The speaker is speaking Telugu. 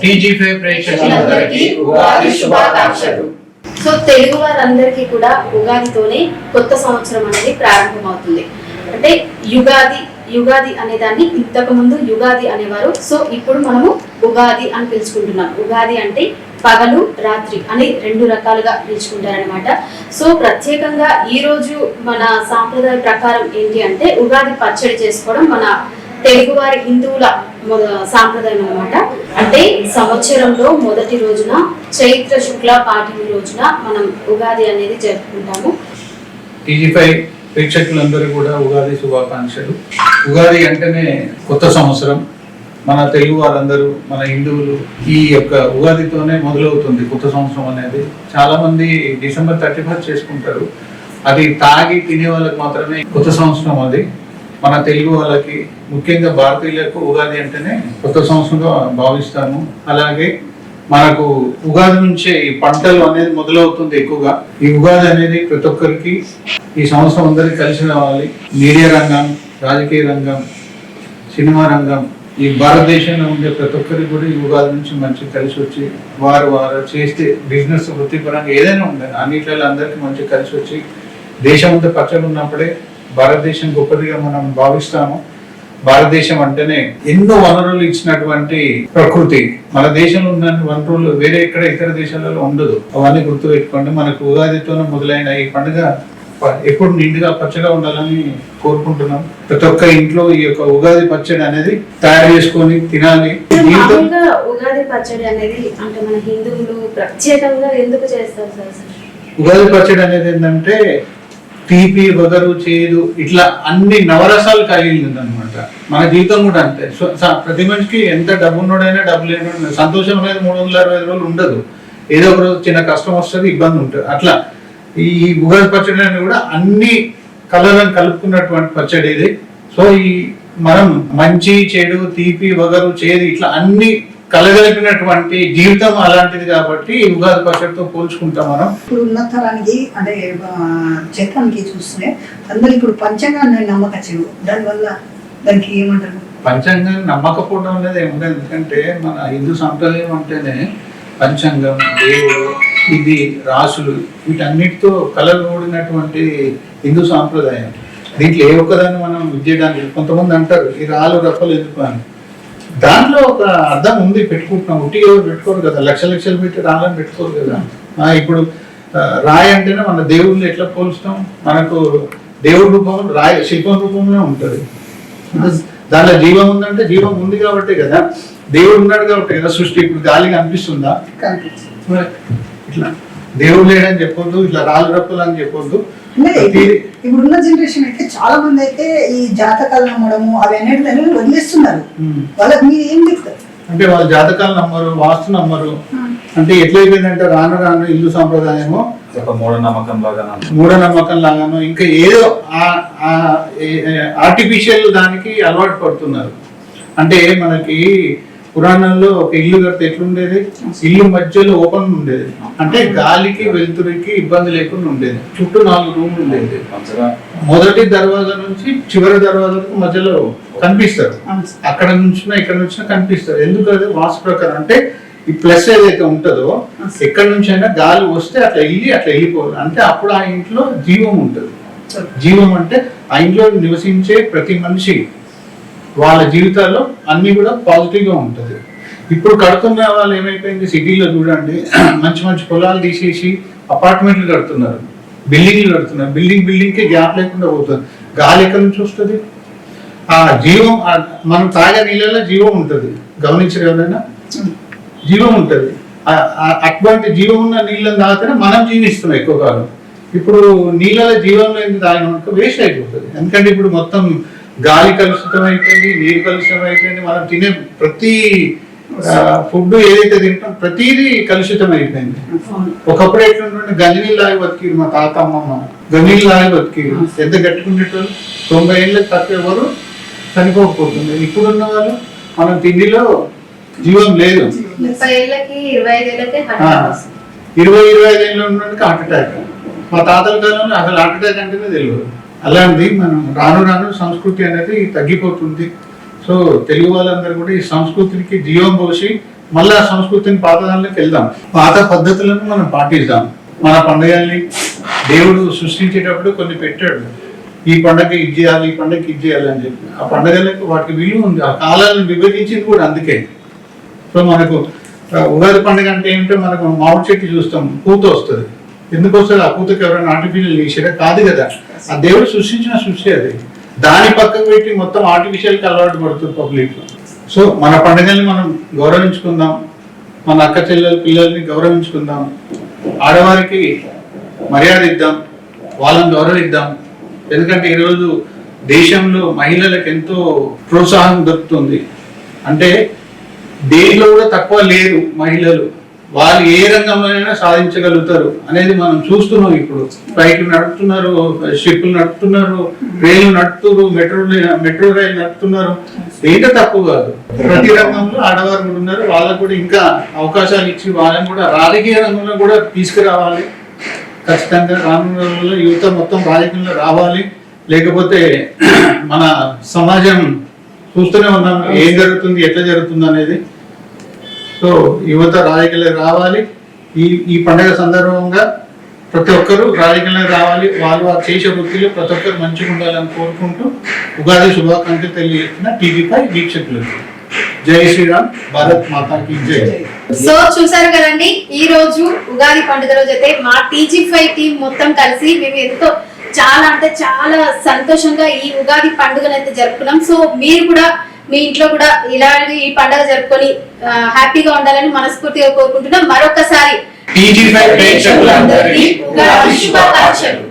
టీజీ5 ప్రేక్షకులందరికీ ఉగాది శుభాకాంక్షలు. సో తెలుగు వారందరికీ కూడా ఉగాదితోనే కొత్త సంవత్సరం అనేది ప్రారంభమవుతుంది. అంటే యుగాది అనే దాన్ని ఇంతకు ముందు యుగాది అనేవారు. సో ఇప్పుడు మనము ఉగాది అని పిలుచుకుంటున్నాం. ఉగాది అంటే పగలు రాత్రి అని రెండు రకాలుగా పిలుచుకుంటారనమాట. సో ప్రత్యేకంగా ఈ రోజు మన సాంప్రదాయ ప్రకారం ఏంటి అంటే ఉగాది పచ్చడి చేసుకోవడం మన తెలుగువారి హిందువుల సాంప్రదాయం అనమాట. అంటే సంవత్సరంలో మొదటి రోజున చైత్ర శుక్ల పాఠమి రోజున మనం ఉగాది అనేది జరుపుకుంటాము. టీజీ5 ప్రేక్షకులందరూ కూడా ఉగాది శుభాకాంక్షలు. ఉగాది అంటేనే కొత్త సంవత్సరం. మన తెలుగు వారందరూ, మన హిందువులు ఈ యొక్క ఉగాదితోనే మొదలవుతుంది కొత్త సంవత్సరం అనేది. చాలా మంది డిసెంబర్ 31 చేసుకుంటారు. అది తాగి తినే వాళ్ళకి మాత్రమే కొత్త సంవత్సరం. అది మన తెలుగు వాళ్ళకి, ముఖ్యంగా భారతీయులకు ఉగాది అంటేనే కొత్త సంవత్సరంగా భావిస్తాము. అలాగే మనకు ఉగాది నుంచే ఈ పంటలు అనేది మొదలవుతుంది ఎక్కువగా. ఈ ఉగాది అనేది ప్రతి ఒక్కరికి ఈ సంవత్సరం అందరికి కలిసి రావాలి. మీడియా రంగం, రాజకీయ రంగం, సినిమా రంగం, ఈ భారతదేశంలో ఉండే ప్రతి ఒక్కరికి కూడా ఈ ఉగాది నుంచి మంచి కలిసి వచ్చి వారు చేస్తే బిజినెస్ వృత్తిపరంగా ఏదైనా ఉండాలి, అన్నిట్లలో అందరికీ మంచి కలిసి వచ్చి దేశం అంతా పచ్చడి ఉన్నప్పుడే భారతదేశం గొప్పదిగా మనం భావిస్తాము. భారతదేశం అంటేనే ఎన్నో వనరులు ఇచ్చినటువంటి ప్రకృతి. మన దేశంలో ఉన్న వనరులు వేరే ఎక్కడ ఇతర దేశాలలో ఉండదు. అవన్నీ గుర్తు పెట్టుకోండి. మనకు ఉగాదితోనే మొదలైన ఈ పండుగ ఎప్పుడు నిండుగా పచ్చగా ఉండాలని కోరుకుంటున్నాం. ప్రతి ఒక్క ఇంట్లో ఈ యొక్క ఉగాది పచ్చడి అనేది తయారు చేసుకొని తినాలి. ఉగాది పచ్చడి అనేది అంటే మన హిందువులు ప్రత్యేకంగా ఎందుకు చేస్తారు సార్? ఉగాది పచ్చడి అనేది ఏంటంటే తీపి, వగరు, చేదు ఇట్లా అన్ని నవరసాలు కలిగి ఉందన్నమాట. మన జీవితం కూడా అంతే. ప్రతి మనిషికి ఎంత డబ్బు ఉన్నోడైనా డబ్బు లేని సంతోషం అనేది 365 రోజులు ఉండదు. ఏదో ఒక రోజు చిన్న కష్టం వస్తుంది, ఇబ్బంది ఉంటుంది. అట్లా ఈ ఉగాది పచ్చడి అనేది కూడా అన్ని కలర్లను కలుపుకున్నటువంటి పచ్చడి ఇది. సో ఈ మనం మంచి, చెడు, తీపి, వగరు, చేదు ఇట్లా అన్ని కలగలిపినటువంటి జీవితం అలాంటిది కాబట్టి ఉగాది పచ్చడితో పోల్చుకుంటాం మనం. ఇప్పుడు ఉన్న తరానికి అంటే చైత్రానికి చూస్తే అందరు ఇప్పుడు పంచాంగాన్ని నమ్మకచ్చు. దానివల్ల దానికి ఏమంటారు? పంచాంగాన్ని నమ్మకపోవడం అనేది ఏముండదు. ఎందుకంటే మన హిందూ సాంప్రదాయం అంటేనే పంచాంగం, దేవుడు, ఇది రాసులు వీటన్నిటితో కలగూడినటువంటి హిందూ సాంప్రదాయం. దీంట్లో ఏ ఒక్కదాన్ని మనం విద్యడానికి కొంతమంది అంటారు ఈ రాళ్ళు రప్పలు ఎందుకు అని. దాంట్లో ఒక అర్థం ఉంది, పెట్టుకుంటున్నాం. ఉట్టి ఎవరు పెట్టుకోరు కదా, లక్షలు పెట్టి రాళ్ళని పెట్టుకోరు కదా. ఇప్పుడు రాయి అంటేనే మన దేవుళ్ళు ఎట్లా పోల్చుతాం? మనకు దేవుడి రూపం రాయి శిల్పం రూపంలో ఉంటుంది. దాంట్లో జీవం ఉందంటే జీవం ఉంది కాబట్టి కదా, దేవుడు ఉన్నాడు కాబట్టి కదా సృష్టి. ఇప్పుడు గాలిగా అనిపిస్తుందా? ఇట్లా దేవుడు లేడని చెప్పొద్దు, ఇట్లా రాళ్ళు రప్పలు అని చెప్పొద్దు. ఇప్పుడున్న జనరేషన్ అయితే చాలా మంది అయితే ఈ జాతకాలు నమ్మడము అవి అనేది వదిలేస్తున్నారు. వాళ్ళకి మీరు ఏం చెప్తారు? అంటే వాళ్ళ జాతకాలు నమ్మరు, వాస్తు నమ్మరు. అంటే ఎట్లయిపోయిందంటే రాను హిందూ సాంప్రదాయము ఒక మూఢనమ్మకం లాగాను ఇంకా ఏదో ఆర్టిఫిషియల్ దానికి అలవాటు పడుతున్నారు. అంటే మనకి పురాణంలో ఒక ఇల్లు కడితే ఎట్లుండేది? ఇల్లు మధ్యలో ఓపెన్ ఉండేది. అంటే గాలికి వెలుతురికి ఇబ్బంది లేకుండా ఉండేది. చుట్టూ 4 రూమ్లు ఉండేది. మొదటి దర్వాజా నుంచి చివరి దర్వాజాకు మధ్యలో కనిపిస్తారు. అక్కడ నుంచినా ఇక్కడ నుంచినా కనిపిస్తారు. ఎందుకు? అది వాస్తు ప్రకారం. అంటే ఈ ప్లస్ ఏదైతే ఉంటుందో ఎక్కడి నుంచి అయినా గాలి వస్తే అట్లా వెళ్ళిపోవాలి. అంటే అప్పుడు ఆ ఇంట్లో జీవం ఉంటుంది. జీవం అంటే ఆ ఇంట్లో నివసించే ప్రతి మనిషి వాళ్ళ జీవితాల్లో అన్ని కూడా పాజిటివ్ గా ఉంటుంది. ఇప్పుడు కడుతున్న వాళ్ళు ఏమైపోయింది, సిటీలో చూడండి మంచి పొలాలు తీసేసి అపార్ట్మెంట్లు కడుతున్నారు, బిల్డింగ్లు కడుతున్నారు. బిల్డింగ్ కి గ్యాప్ లేకుండా పోతుంది. గాలి ఎక్కడి నుంచి వస్తుంది? ఆ జీవం మనం తాగే నీళ్ళలో జీవం ఉంటుంది. గమనించారు ఎవరైనా? జీవం ఉంటుంది. అటువంటి జీవం ఉన్న నీళ్ళని తాగితేనే మనం జీవిస్తున్నాం ఎక్కువ కాలం. ఇప్పుడు నీళ్ళలో జీవం లేని తాగిన వేస్ట్ అయిపోతుంది. ఎందుకంటే ఇప్పుడు మొత్తం గాలి కలుషితం అయిపోయింది, నీరు కలుషితం అయిపోయింది. మనం తినే ప్రతి ఫుడ్ ఏదైతే తింటాం ప్రతిదీ కలుషితం అయిపోయింది. ఒకప్పుడు ఎట్లుంటే గంజినీళ్ళు లాగి బతికిరు మా తాత అమ్మమ్మ. గంజినీళ్ళు లాగి బతికిరు. ఎంత గట్టుకునేటోళ్ళు 90 ఏళ్ళకి తక్కువ ఎవరు చనిపోకపోతుంది. ఇప్పుడున్న వాళ్ళు మనం తిండిలో జీవం లేదు. 30 ఏళ్ళకి 25 ఏళ్ళకి 20-25 ఏళ్ళు ఉన్నకి హార్ట్ అటాక్. మా తాతల కాలంలో అసలు హార్ట్ అటాక్ అంటేనే తెలియదు. అలాంటిది మనం రాను సంస్కృతి అనేది తగ్గిపోతుంది. సో తెలుగు వాళ్ళందరూ కూడా ఈ సంస్కృతికి జీవం పోసి మళ్ళీ ఆ సంస్కృతిని పాత దానిలోకి వెళ్దాం, పాత పద్ధతులను మనం పాటిద్దాం. మన పండుగల్ని దేవుడు సృష్టించేటప్పుడు కొన్ని పెట్టాడు, ఈ పండగ ఇది చేయాలి, ఈ పండగ ఇది చేయాలి అని చెప్పి. ఆ పండుగలకు వాటికి విలువ ఉంది, ఆ కాలాలను విభజించింది కూడా అందుకే. సో మనకు ఉగాది పండుగ అంటే ఏంటో మనకు మామిడి చెట్టు చూస్తాం, పూత వస్తుంది. ఎందుకు వస్తుంది? ఆ పూతకి ఎవరైనా ఆర్టిఫిషియల్ చేసారా? కాదు కదా, ఆ దేవుడు సృష్టించిన సృష్టి అది. దాని పక్కకు పెట్టి మొత్తం ఆర్టిఫిషియల్కి అలవాటు పడుతుంది పబ్లిక్. సో మన పండుగల్ని మనం గౌరవించుకుందాం, మన అక్క చెల్లెల పిల్లల్ని గౌరవించుకుందాం, ఆడవారికి మర్యాద ఇద్దాం, వాళ్ళని గౌరవిద్దాం. ఎందుకంటే ఈరోజు దేశంలో మహిళలకు ఎంతో ప్రోత్సాహం దొరుకుతుంది. అంటే దేనిలో కూడా తక్కువ లేరు మహిళలు, వాళ్ళు ఏ రంగంలోనైనా సాధించగలుగుతారు అనేది మనం చూస్తున్నాం. ఇప్పుడు ఫ్లైట్లు నడుపుతున్నారు, షిప్లు నడుపుతున్నారు, రైలు నడుపుతున్నారు, మెట్రో రైలు నడుపుతున్నారు. ఏంటో తక్కువ కాదు, ప్రతి రంగంలో ఆడవారు కూడా ఉన్నారు. వాళ్ళకు కూడా ఇంకా అవకాశాలు ఇచ్చి వాళ్ళని కూడా రాజకీయ రంగంలో కూడా తీసుకురావాలి. ఖచ్చితంగా రానున్న రోజుల్లో యువత మొత్తం రాజకీయంలో రావాలి. లేకపోతే మన సమాజం చూస్తూనే ఉన్నాం ఏం జరుగుతుంది, ఎట్లా జరుగుతుంది అనేది. సో యువత రాజకీయాలకు రావాలి. ఈ పండుగ సందర్భంగా ప్రతి ఒక్కరూ రాజకీయాలకు రావాలి. వాళ్ళు చేసే వృత్తిలో ప్రతి ఒక్కరు మంచిగా ఉండాలని కోరుకుంటూ ఉగాది శుభాకాంక్షలు తెలియజేస్తున్న టీవీ5 వీక్షకులకు జై శ్రీరామ్, భారత్ మాతాకి జై. సో చూసారు కదండి, ఈ రోజు ఉగాది పండుగ రోజు అయితే మా TG5 టీం మొత్తం కలిసి మేము ఎంతో చాలా అంటే చాలా సంతోషంగా ఈ ఉగాది పండుగను అయితే జరుపుకున్నాం. సో మీరు కూడా మీ ఇంట్లో కూడా ఇలాంటి ఈ పండుగ జరుపుకొని హ్యాపీగా ఉండాలని మనస్ఫూర్తిగా కోరుకుంటున్నాం. మరొకసారి TG5 ప్రేక్షకులందరికీ ఉగాది శుభాకాంక్షలు.